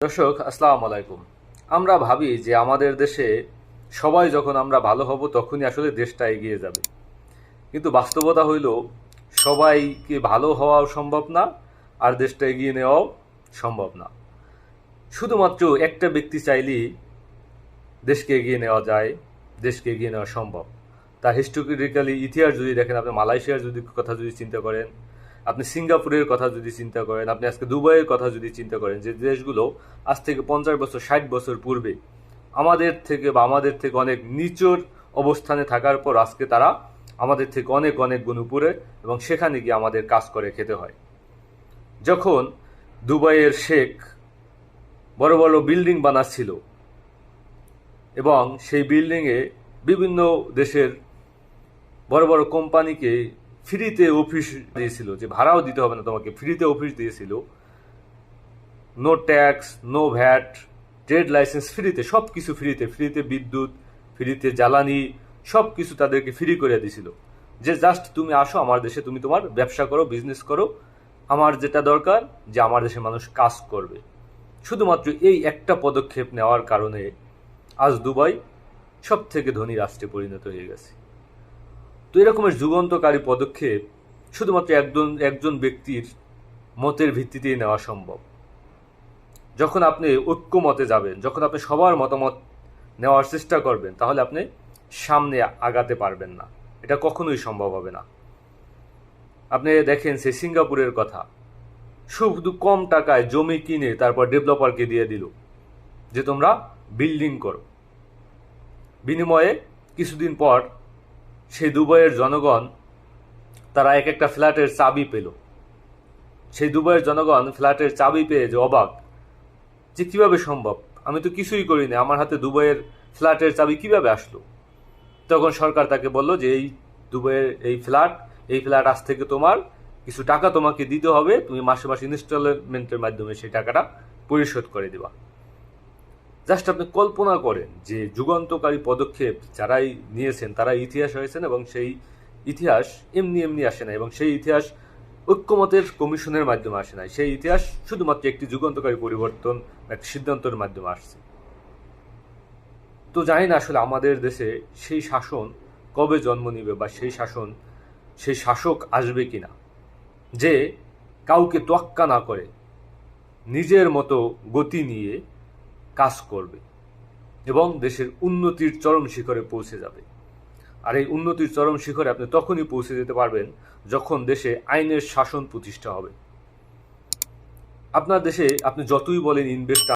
দর্শক আসসালামু আলাইকুম। আমরা ভাবি যে আমাদের দেশে সবাই যখন আমরা ভালো হব তখনই আসলে দেশটা এগিয়ে যাবে, কিন্তু বাস্তবতা হইল সবাইকে ভালো হওয়াও সম্ভব না, আর দেশটা এগিয়ে নেওয়াও সম্ভব না। শুধুমাত্র একটা ব্যক্তি চাইলেই দেশকে এগিয়ে নেওয়া যায়, দেশকে এগিয়ে নেওয়া সম্ভব। তা হিস্টোরিক্যালি ইতিহাস যদি দেখেন, আপনি মালয়েশিয়ার কথা যদি চিন্তা করেন, আপনি সিঙ্গাপুরের কথা যদি চিন্তা করেন, আপনি আজকে দুবাইয়ের কথা যদি চিন্তা করেন, যে দেশগুলো আজ থেকে 50 বছর 60 বছর পূর্বে আমাদের থেকে অনেক নিচুর অবস্থানে থাকার পর আজকে তারা আমাদের থেকে অনেক অনেক গুণ উপরে, এবং সেখানে গিয়ে আমাদের কাজ করে খেতে হয়। যখন দুবাইয়ের শেখ বড় বড় বিল্ডিং বানাচ্ছিল এবং সেই বিল্ডিংয়ে বিভিন্ন দেশের বড় বড় কোম্পানিকে ফ্রিতে অফিস দিয়েছিল, যে ভাড়াও দিতে হবে না তোমাকে, ফ্রিতে অফিস দিয়েছিল, no tax, no VAT, trade licence ফ্রিতে, সব কিছু ফ্রিতে, ফ্রিতে বিদ্যুৎ, ফ্রিতে জ্বালানি, সব কিছু তাদেরকে ফ্রি করে দিয়েছিল, যে জাস্ট তুমি আসো আমার দেশে, তুমি তোমার ব্যবসা করো, বিজনেস করো, আমার যেটা দরকার যে আমার দেশের মানুষ কাজ করবে। শুধুমাত্র এই একটা পদক্ষেপ নেওয়ার কারণে আজ দুবাই সব থেকে ধনী রাষ্ট্রে পরিণত হয়ে গেছে। তো এরকমের যুগান্তকারী পদক্ষেপ শুধুমাত্র একজন ব্যক্তির মতের ভিত্তিতেই নেওয়া সম্ভব। যখন আপনি ঐক্যমতে যাবেন, যখন আপনি সবার মতামত নেওয়ার চেষ্টা করবেন, তাহলে আপনি সামনে আগাতে পারবেন না, এটা কখনোই সম্ভব হবে না। আপনি দেখেন সে সিঙ্গাপুরের কথা, শুধু কম টাকায় জমি কিনে তারপর ডেভেলপারকে দিয়ে দিল যে তোমরা বিল্ডিং করো। বিনিময়ে কিছুদিন পর সেই দুবাইয়ের জনগণ তারা এক একটা ফ্ল্যাটের চাবি পেল। সেই দুবাইয়ের জনগণ ফ্ল্যাটের চাবি পেয়ে যে অবাক, যে কিভাবে সম্ভব, আমি তো কিছুই করিনি, আমার হাতে দুবাইয়ের ফ্ল্যাটের চাবি কিভাবে আসলো। তখন সরকার তাকে বলল যে এই দুবাইয়ের এই ফ্ল্যাট আজ থেকে তোমার, কিছু টাকা তোমাকে দিতে হবে, তুমি মাসে মাসে ইনস্টলমেন্টের মাধ্যমে সেই টাকাটা পরিশোধ করে দিবা। জাস্ট আপনি কল্পনা করেন যে যুগান্তকারী পদক্ষেপ যারাই নিয়েছেন তারা ইতিহাস হয়েছেন, এবং সেই ইতিহাস এমনি এমনি আসে না, এবং সেই ইতিহাস ঐক্যমতের কমিশনের মাধ্যমে আসে না, সেই ইতিহাস শুধুমাত্র একটি যুগান্তকারী পরিবর্তন, একটা সিদ্ধান্তের মাধ্যমে আসছে। তো জানি না আসলে আমাদের দেশে সেই শাসন কবে জন্ম নিবে, বা সেই শাসক আসবে কিনা, যে কাউকে তোয়াক্কা না করে নিজের মতো গতি নিয়ে কাজ করবে এবং দেশের উন্নতির চরম শিখরে পৌঁছে যাবে। আর এই উন্নতির চরম শিখরে আপনি তখনই পৌঁছে যেতে পারবেন যখন দেশে আইনের শাসন প্রতিষ্ঠা হবে। আপনার দেশে আপনি যতই বলেন ইনভেস্ট